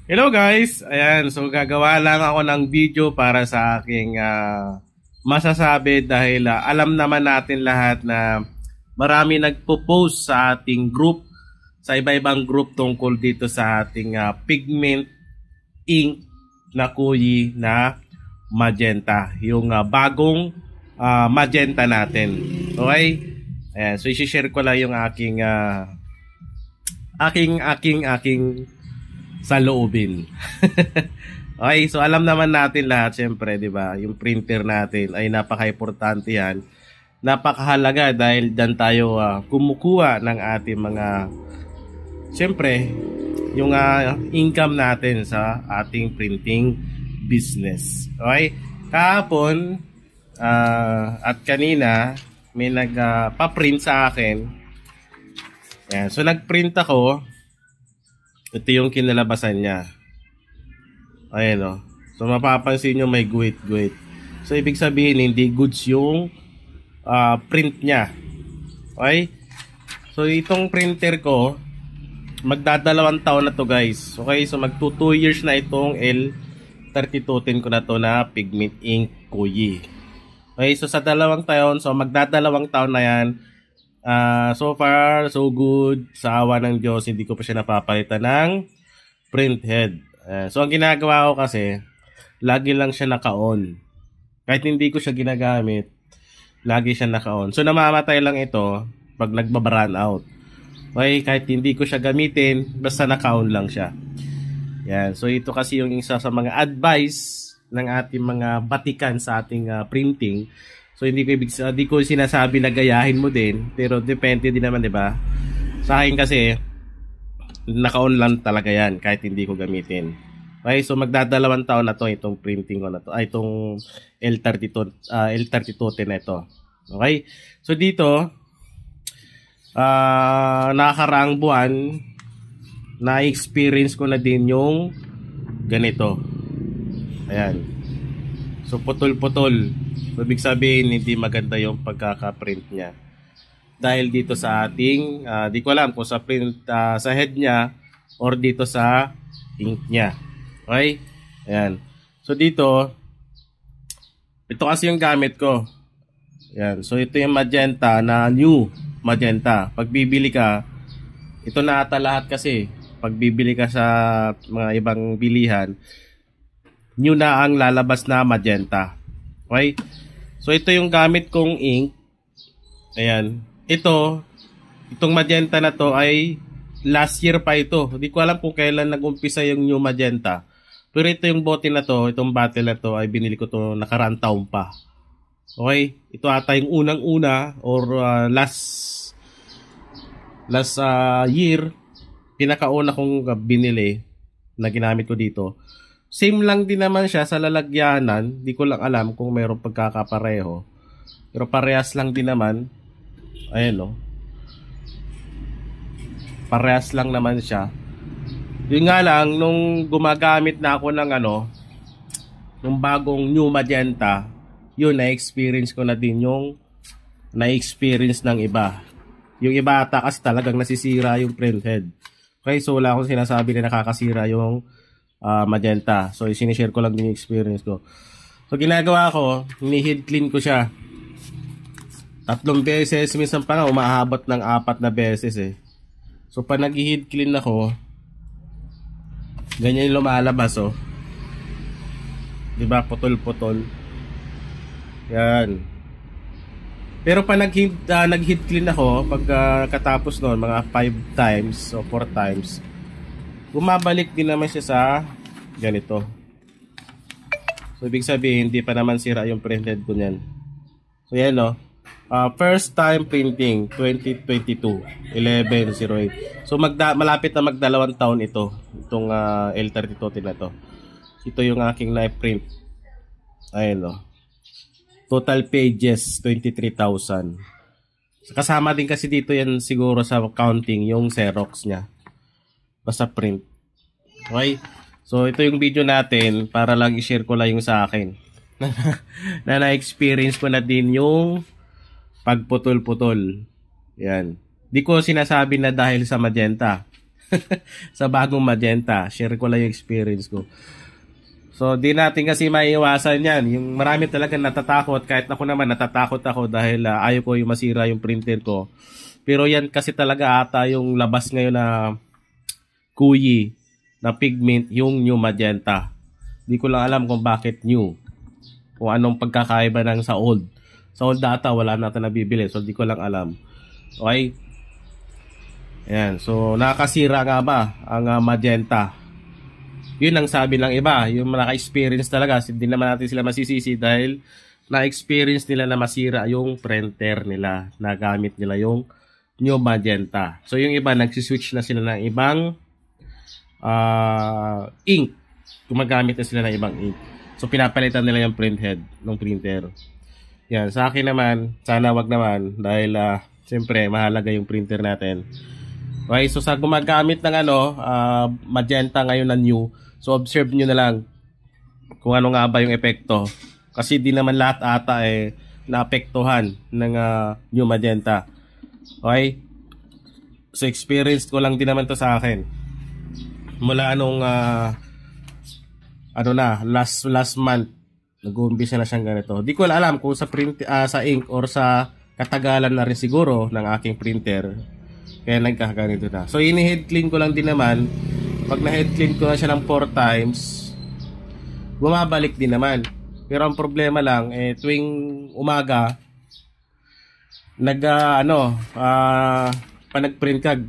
Hello guys! Ayan, so gagawa lang ako ng video para sa aking masasabi dahil alam naman natin lahat na marami nagpo-post sa ating group, sa iba-ibang group tungkol dito sa ating pigment ink na kuyi na magenta. Yung bagong magenta natin. Okay? Ayan, so i-share ko lang yung aking sa loobin. Okay, so alam naman natin lahat, syempre, 'di ba? Yung printer natin ay napaka-importante 'yan. Napakahalaga dahil diyan tayo kumukuha ng ating mga syempre, yung income natin sa ating printing business. Okay? Kahapon at kanina may nagpa-print sa akin. Yan, so nag-print ako. Ito yung kinalabasan niya. Ayan o. So mapapansin nyo may guhit-guhit. So ibig sabihin hindi goods yung print niya. Okay? So itong printer ko, magdadalawang taon na to guys. Okay? So mag 2 years na itong L3210 ko na to na pigment ink kuyi. Okay? So sa dalawang taon, so magdadalawang taon na yan. So far, so good. Sa awa ng Diyos, hindi ko pa siya napapalitan ng print head. So ang ginagawa ko kasi, lagi lang siya naka-on. Kahit hindi ko siya ginagamit, lagi siya naka-on. So namamatay lang ito pag nagbabrun out. Okay, kahit hindi ko siya gamitin, basta naka-on lang siya. Yan. So ito kasi yung isa sa mga advice ng ating mga batikan sa ating printing. So hindi ko sinasabi na gayahin mo din, pero depende din naman, 'di ba? Sa akin kasi naka-on lang talaga 'yan kahit hindi ko gamitin. Okay, so magdadalawang taon na 'to itong printing ko na 'to. Ay itong L3210 na ito. Okay? So dito nakakaraang buwan na-experience ko na din yung ganito. Ayan. So putol-putol. Ibig sabihin hindi maganda yung pagkaka-print niya. Dahil dito sa ating di ko alam kung sa print sa head niya or dito sa ink niya. Okay? Ayan. So dito ito kasi yung gamit ko. Ayan. So ito yung magenta na new magenta. Pag bibili ka, ito na ata lahat kasi. Pag bibili ka sa mga ibang bilihan, new na ang lalabas na magenta. Okay? So ito yung gamit kong ink. Ayan. Itong magenta na to ay last year pa ito. Hindi ko alam kung kailan nag-umpisa yung new magenta. Pero ito yung bote na to, itong bottle na to ay binili ko to nakaraang taon pa. Okay? Ito ata yung unang-una or last year pinakauna kong binili na ginamit ko dito. Same lang din naman siya sa lalagyanan. Di ko lang alam kung mayroong pagkakapareho. Pero parehas lang din naman. Ayan o. Parehas lang naman siya. Yun nga lang, nung gumagamit na ako ng nung bagong new magenta, yun, na-experience ko na din yung na-experience ng iba. Yung iba ata kasi talagang nasisira yung print head. Okay, so wala akong sinasabi na nakakasira yung magenta. So sinishare ko lang din yung experience ko. So ginagawa ko, ni-head clean ko siya 3 beses, minsan pa nga umaabot ng 4 na beses eh. So pag nag-head clean ako, ganyan yung lumalabas oh. 'Di ba? Putol-putol. Yan. Pero pag nag-head clean ako, pag katapos noon mga 5 times o 4 times, bumabalik din naman siya sa ganito. So ibig sabihin hindi pa naman sira yung printed ko niyan. So yan no. First time printing 2022 11/08. So malapit na magdalawang taon itong L3210 na to. Ito yung aking na-print. Ayun no. Total pages 23,000. Kasama din kasi dito yan siguro sa counting yung Xerox niya. Basta print. Okay? So ito yung video natin para lang i-share ko lang yung sa akin. Na na-experience ko na din yung pagputol-putol. Yan. Di ko sinasabi na dahil sa magenta. sa bagong magenta. Share ko lang yung experience ko. So, di natin kasi maiiwasan yan. Yung marami talaga natatakot, kahit ako naman natatakot ako dahil ayaw ko yung masira yung printer ko. Pero yan kasi talaga ata yung labas ngayon na kuyi na pigment, yung new magenta. Di ko lang alam kung bakit new. Kung anong pagkakaiba ng sa old. Sa old data, wala natin nabibili. So, di ko lang alam. Okay? Ayan. So, nakakasira nga ba ang magenta? Yun ang sabi ng iba. Yung naka-experience talaga. Hindi naman natin sila masisisi dahil na-experience nila na masira yung printer nila. Nagamit nila yung new magenta. So, yung iba, nagsiswitch na sila ng ibang ink. Gumagamit na sila ng ibang ink. So, pinapalitan nila yung print head ng printer. Yan. Sa akin naman, sana wag naman dahil siyempre, mahalaga yung printer natin. Okay, so sa gumagamit ng magenta ngayon na new, so observe nyo na lang kung ano nga ba yung epekto. Kasi di naman lahat ata naapektuhan ng new magenta. Okay? So experience ko lang din naman to sa akin. Mula anong last month nag-uumpisa na siyang ganito. Di ko alam kung sa sa ink or sa katagalan na rin siguro ng aking printer. Kaya nagkakaganito na. So, ini-head clean ko lang din naman. Pag na-head clean ko na siya ng 4 times, bumabalik din naman. Pero ang problema lang, tuwing umaga, panag-print ka,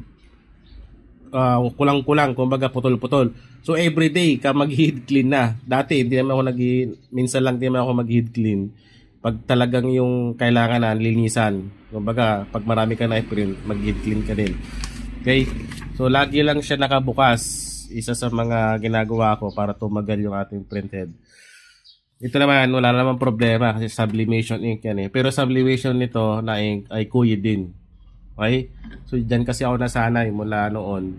kulang-kulang, kumbaga putol-putol. So, everyday ka mag-head clean na. Dati, minsan lang din naman ako mag-head clean. Pag talagang yung kailangan na linisan, kumbaga pag marami ka na i-print, mag-head clean ka din. Okay? So lagi lang siya nakabukas. Isa sa mga ginagawa ko para tumagal yung ating print head. Ito naman, wala namang problema kasi sublimation ink yan . Pero sublimation nito na ink ay kuyi din. Okay? So dyan kasi ako nasanay mula noon.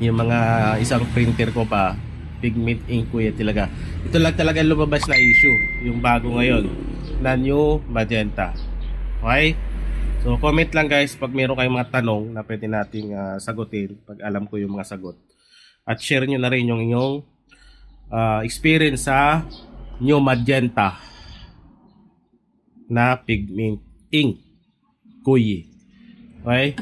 Yung mga isang printer ko pa, pigment ink kuya talaga. Ito lang talaga lumabas na issue. Yung bago ngayon na new magenta. Okay? So comment lang guys pag meron kayong mga tanong na pwede nating sagutin pag alam ko yung mga sagot. At share nyo na rin yung inyong experience sa new magenta na pigment ink kuyi. Okay?